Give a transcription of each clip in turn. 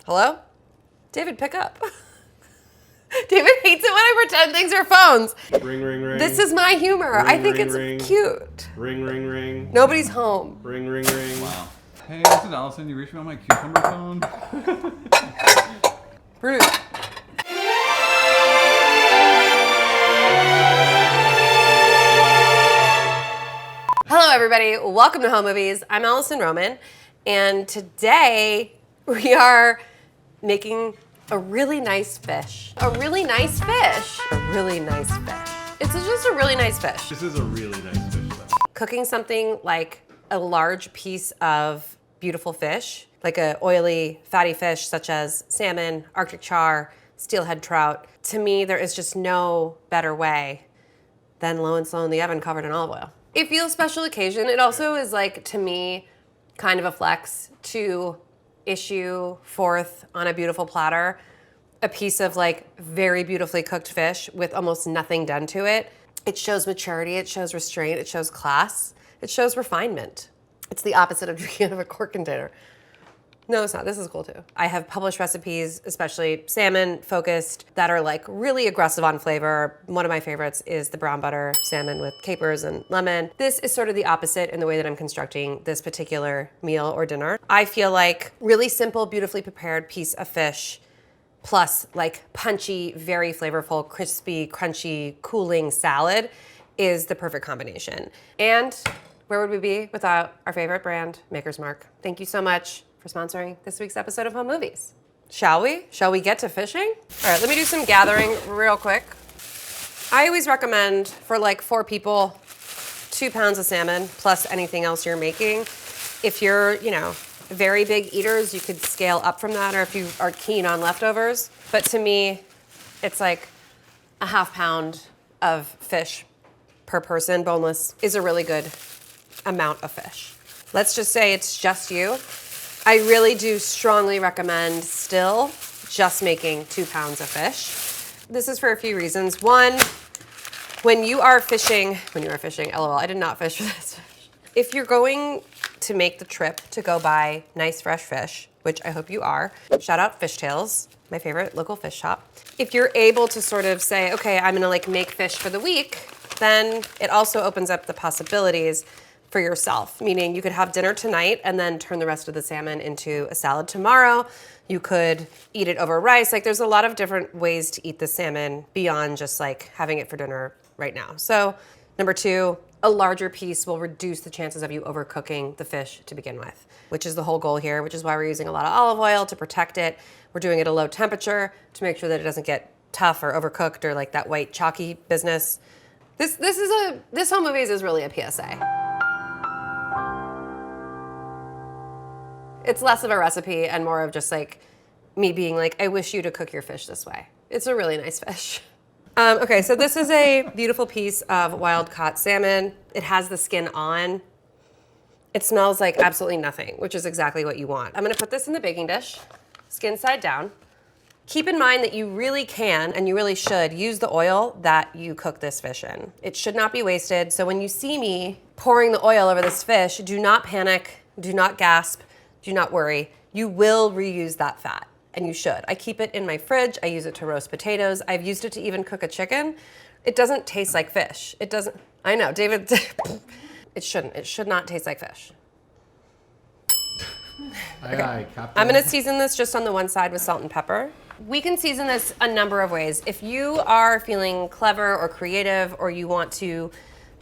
Hello? David, pick up. David hates it when I pretend things are phones. Ring, ring, ring. This is my humor. Ring, I think ring, it's ring. cute. Ring, ring, ring. Nobody's home. Ring, ring, ring. Wow. Hey, this is Alison. You reached me on my cucumber phone. Rude. Hello, everybody. Welcome to Home Movies. I'm Alison Roman, and today we are making a really nice fish. A really nice fish. A really nice fish. It's just a really nice fish. This is a really nice fish, though. Cooking something like a large piece of beautiful fish, like a oily, fatty fish such as salmon, Arctic char, steelhead trout, to me, there is just no better way than low and slow in the oven covered in olive oil. It feels special occasion. It also is like, to me, kind of a flex to issue forth on a beautiful platter a piece of like very beautifully cooked fish with almost nothing done to it. It shows maturity, it shows restraint, it shows class, it shows refinement. It's the opposite of drinking out of a quart container. No, it's not. This is cool too. I have published recipes, especially salmon focused, that are like really aggressive on flavor. One of my favorites is the brown butter salmon with capers and lemon. This is sort of the opposite in the way that I'm constructing this particular meal or dinner. I feel like really simple, beautifully prepared piece of fish plus like punchy, very flavorful, crispy, crunchy, cooling salad is the perfect combination. And where would we be without our favorite brand, Maker's Mark? Thank you so much for sponsoring this week's episode of Home Movies. Shall we? Shall we get to fishing? All right, let me do some gathering real quick. I always recommend for like 4 people, 2 pounds of salmon plus anything else you're making. If you're, very big eaters, you could scale up from that, or if you are keen on leftovers. But to me, it's like a ½ pound of fish per person, boneless, is a really good amount of fish. Let's just say it's just you. I really do strongly recommend still just making 2 pounds of fish. This is for a few reasons. One, when you are fishing, LOL, I did not fish for this fish. If you're going to make the trip to go buy nice fresh fish, which I hope you are, shout out Fish Tales, my favorite local fish shop. If you're able to sort of say, okay, I'm gonna like make fish for the week, then it also opens up the possibilities for yourself, meaning you could have dinner tonight and then turn the rest of the salmon into a salad tomorrow. You could eat it over rice. Like there's a lot of different ways to eat the salmon beyond just like having it for dinner right now. So number 2, a larger piece will reduce the chances of you overcooking the fish to begin with, which is the whole goal here, which is why we're using a lot of olive oil to protect it. We're doing it at a low temperature to make sure that it doesn't get tough or overcooked or like that white chalky business. This Home Movies is really a PSA. It's less of a recipe and more of just like me being like, I wish you to cook your fish this way. It's a really nice fish. Okay, so this is a beautiful piece of wild caught salmon. It has the skin on. It smells like absolutely nothing, which is exactly what you want. I'm gonna put this in the baking dish, skin side down. Keep in mind that you really can, and you really should, use the oil that you cook this fish in. It should not be wasted, so when you see me pouring the oil over this fish, do not panic, do not gasp, do not worry. You will reuse that fat. And you should. I keep it in my fridge. I use it to roast potatoes. I've used it to even cook a chicken. It doesn't taste like fish. It doesn't, I know, David, it shouldn't. It should not taste like fish. Aye, Captain. I'm gonna season this just on the one side with salt and pepper. We can season this a number of ways. If you are feeling clever or creative, or you want to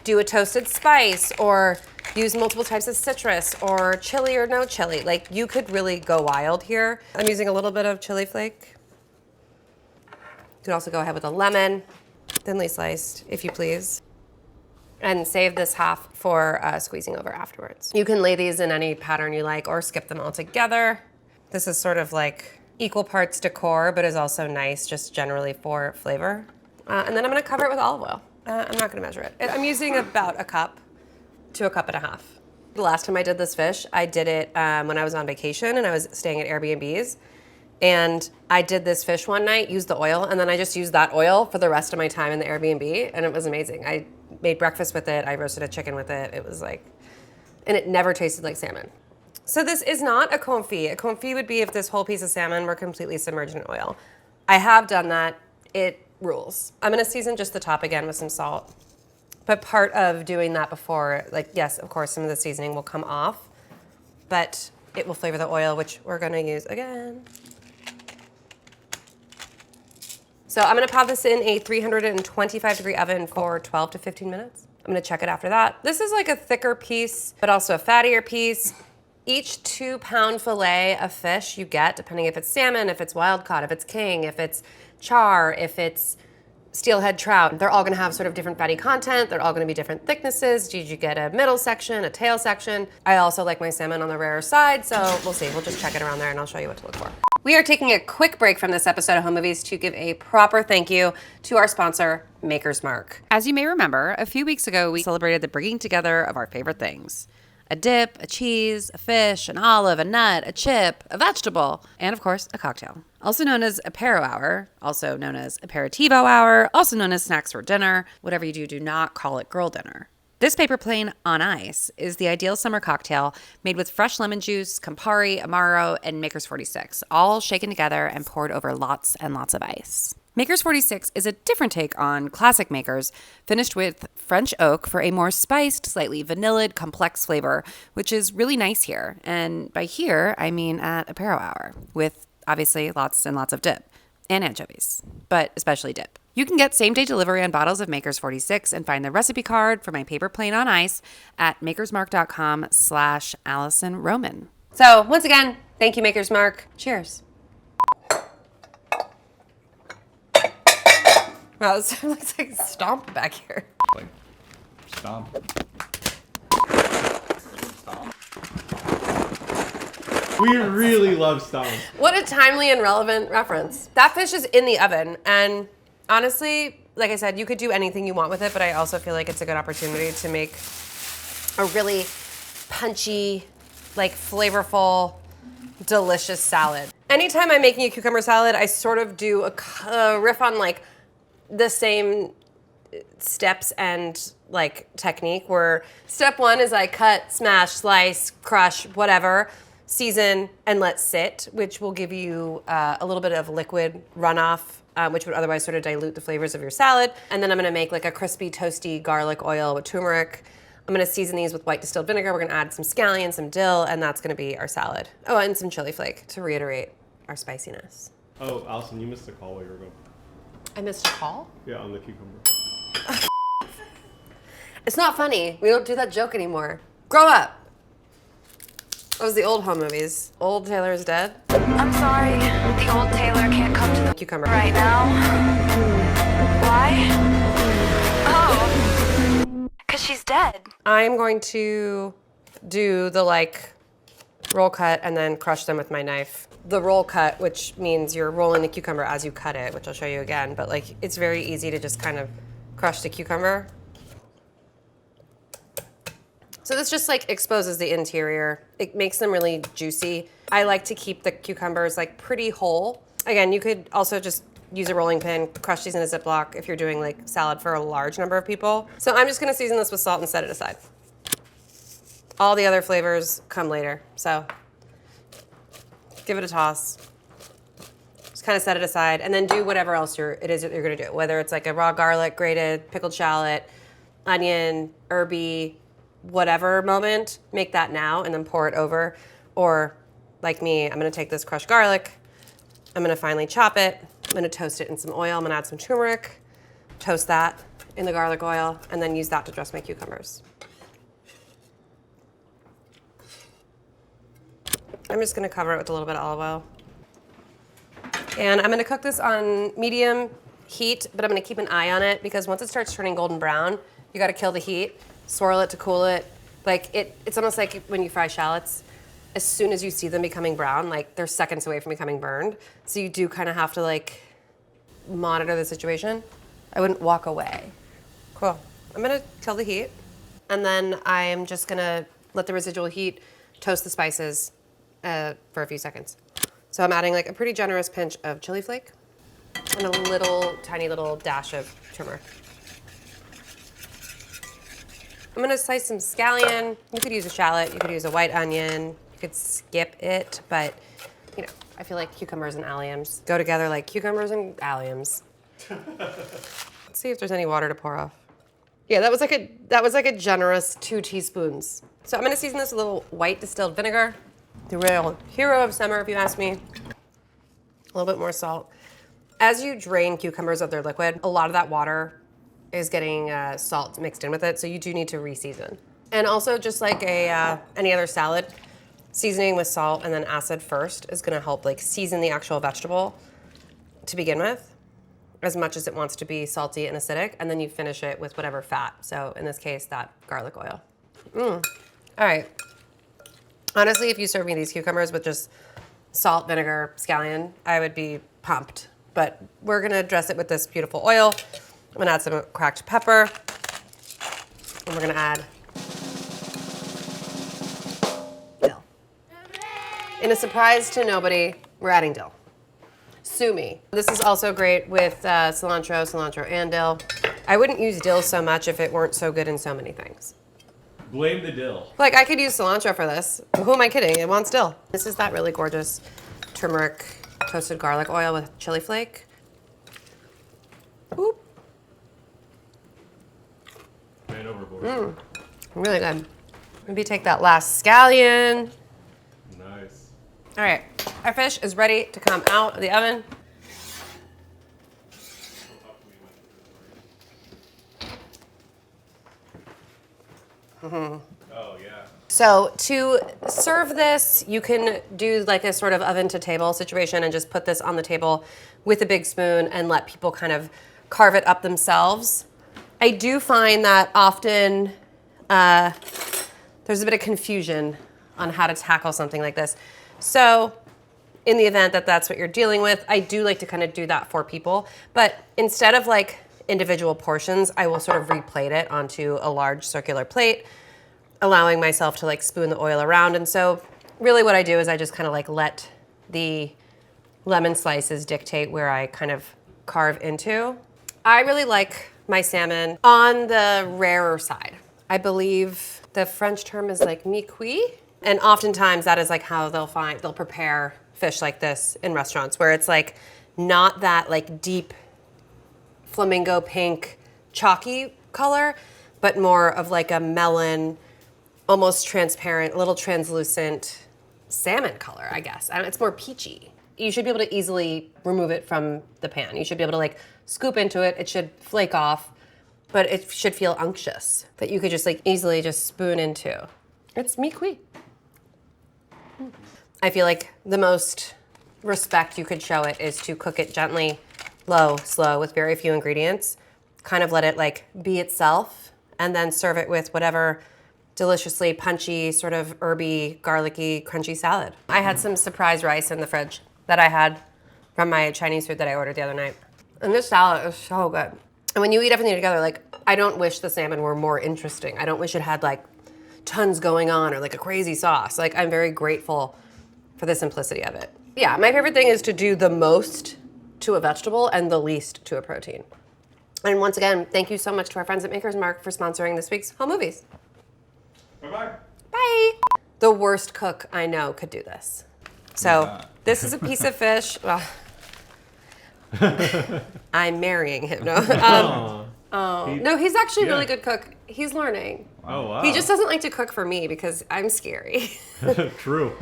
do a toasted spice, or use multiple types of citrus, or chili or no chili. Like, you could really go wild here. I'm using a little bit of chili flake. You could also go ahead with a lemon, thinly sliced, if you please. And save this half for squeezing over afterwards. You can lay these in any pattern you like, or skip them all together. This is sort of like equal parts decor, but is also nice just generally for flavor. And then I'm gonna cover it with olive oil. I'm not gonna measure it. I'm using about a cup to a cup and a half. The last time I did this fish, I did it when I was on vacation and I was staying at Airbnbs. And I did this fish one night, used the oil, and then I just used that oil for the rest of my time in the Airbnb, and it was amazing. I made breakfast with it, I roasted a chicken with it. It was like, and it never tasted like salmon. So this is not a confit. A confit would be if this whole piece of salmon were completely submerged in oil. I have done that. It rules. I'm gonna season just the top again with some salt. But part of doing that before, like, yes, of course, some of the seasoning will come off, but it will flavor the oil, which we're gonna use again. So I'm gonna pop this in a 325-degree oven for 12 to 15 minutes. I'm gonna check it after that. This is like a thicker piece, but also a fattier piece. Each 2-pound fillet of fish you get, depending if it's salmon, if it's wild caught, if it's king, if it's char, if it's steelhead trout, they're all gonna have sort of different fatty content. They're all gonna be different thicknesses. Did you get a middle section, a tail section? I also like my salmon on the rarer side, so we'll see. We'll just check it around there and I'll show you what to look for. We are taking a quick break from this episode of Home Movies to give a proper thank you to our sponsor, Maker's Mark. As you may remember, a few weeks ago, we celebrated the bringing together of our favorite things. A dip, a cheese, a fish, an olive, a nut, a chip, a vegetable, and of course, a cocktail. Also known as apero hour, also known as aperitivo hour, also known as snacks for dinner. Whatever you do, do not call it girl dinner. This paper plane on ice is the ideal summer cocktail made with fresh lemon juice, Campari, Amaro, and Maker's 46, all shaken together and poured over lots and lots of ice. Maker's 46 is a different take on classic Makers, finished with French oak for a more spiced, slightly vanillid, complex flavor, which is really nice here. And by here, I mean at apero hour, with obviously lots and lots of dip and anchovies, but especially dip. You can get same-day delivery on bottles of Maker's 46 and find the recipe card for my paper plane on ice at makersmark.com/Alison Roman. So once again, thank you, Maker's Mark. Cheers. Wow, this looks like stomp back here. Like, stomp. Stomp. We really love stomp. What a timely and relevant reference. That fish is in the oven, and honestly, like I said, you could do anything you want with it, but I also feel like it's a good opportunity to make a really punchy, like flavorful, delicious salad. Anytime I'm making a cucumber salad, I sort of do a riff on like the same steps and like technique, where step one is I cut, smash, slice, crush, whatever, season, and let sit, which will give you a little bit of liquid runoff, which would otherwise sort of dilute the flavors of your salad. And then I'm gonna make like a crispy, toasty garlic oil with turmeric. I'm gonna season these with white distilled vinegar. We're gonna add some scallion, some dill, and that's gonna be our salad. Oh, and some chili flake to reiterate our spiciness. Oh, Alison, you missed a call while you were gone. I missed a call? Yeah, on the cucumber. It's not funny. We don't do that joke anymore. Grow up. That was the old Home Movies. Old Taylor is dead. I'm sorry, the old Taylor can't come to the Cucumber. right now. Why? Oh, because she's dead. I'm going to do the like roll cut and then crush them with my knife. The roll cut, which means you're rolling the cucumber as you cut it, which I'll show you again, but like it's very easy to just kind of crush the cucumber. So this just like exposes the interior. It makes them really juicy. I like to keep the cucumbers like pretty whole. Again, you could also just use a rolling pin, crush these in a Ziploc if you're doing like salad for a large number of people. So I'm just gonna season this with salt and set it aside. All the other flavors come later, so give it a toss. Just kind of set it aside and then do whatever else it is you're gonna do. Whether it's like a raw garlic, grated, pickled shallot, onion, herby, whatever moment, make that now and then pour it over. Or like me, I'm gonna take this crushed garlic, I'm gonna finely chop it, I'm gonna toast it in some oil, I'm gonna add some turmeric, toast that in the garlic oil, and then use that to dress my cucumbers. I'm just gonna cover it with a little bit of olive oil. And I'm gonna cook this on medium heat, but I'm gonna keep an eye on it because once it starts turning golden brown, you gotta kill the heat, swirl it to cool it. Like it's almost like when you fry shallots, as soon as you see them becoming brown, like they're seconds away from becoming burned. So you do kind of have to like monitor the situation. I wouldn't walk away. Cool. I'm gonna kill the heat, and then I am just gonna let the residual heat toast the spices for a few seconds. So I'm adding like a pretty generous pinch of chili flake and a little, tiny little dash of turmeric. I'm gonna slice some scallion. You could use a shallot, you could use a white onion, you You could skip it, but you know, I feel like cucumbers and alliums go together like cucumbers and alliums. Let's see if there's any water to pour off. Yeah, that was like a generous 2 teaspoons. So I'm gonna season this with a little white distilled vinegar, the real hero of summer, if you ask me. A little bit more salt. As you drain cucumbers of their liquid, a lot of that water is getting salt mixed in with it, so you do need to re-season. And also, just like any other salad, seasoning with salt and then acid first is gonna help like season the actual vegetable to begin with, as much as it wants to be salty and acidic, and then you finish it with whatever fat. So in this case, that garlic oil. All right. Honestly, if you serve me these cucumbers with just salt, vinegar, scallion, I would be pumped. But we're gonna dress it with this beautiful oil. I'm gonna add some cracked pepper, and we're gonna add dill. In a surprise to nobody, we're adding dill. Sue me. This is also great with cilantro and dill. I wouldn't use dill so much if it weren't so good in so many things. Blame the dill. Like, I could use cilantro for this. Who am I kidding? It wants dill. This is that really gorgeous turmeric toasted garlic oil with chili flake. Oop. Man overboard. Really good. Maybe take that last scallion. Nice. All right, our fish is ready to come out of the oven. Oh yeah. So to serve this, you can do like a sort of oven to table situation and just put this on the table with a big spoon and let people kind of carve it up themselves. I do find that often there's a bit of confusion on how to tackle something like this. So in the event that that's what you're dealing with, I do like to kind of do that for people. But instead of like individual portions, I will sort of replate it onto a large circular plate, allowing myself to like spoon the oil around. And so really what I do is I just kind of like let the lemon slices dictate where I kind of carve into. I really like my salmon on the rarer side. I believe the French term is like mi-cuit. And oftentimes that is like how they'll prepare fish like this in restaurants, where it's like not that like deep flamingo pink chalky color, but more of like a melon, almost transparent, a little translucent salmon color, I guess. It's more peachy. You should be able to easily remove it from the pan. You should be able to like scoop into it. It should flake off, but it should feel unctuous that you could just like easily just spoon into. It's mi-cuit. I feel like the most respect you could show it is to cook it gently, low, slow, with very few ingredients. Kind of let it like be itself, and then serve it with whatever deliciously punchy, sort of herby, garlicky, crunchy salad. I had some surprise rice in the fridge that I had from my Chinese food that I ordered the other night. And this salad is so good. And when you eat everything together, like, I don't wish the salmon were more interesting. I don't wish it had like tons going on or like a crazy sauce. Like, I'm very grateful for the simplicity of it. Yeah, my favorite thing is to do the most to a vegetable and the least to a protein. And once again, thank you so much to our friends at Maker's Mark for sponsoring this week's Home Movies. Bye-bye. Bye. The worst cook I know could do this. So this is a piece of fish. Well, I'm marrying him. No, no, he's actually a really good cook. He's learning. Oh wow. He just doesn't like to cook for me because I'm scary. True.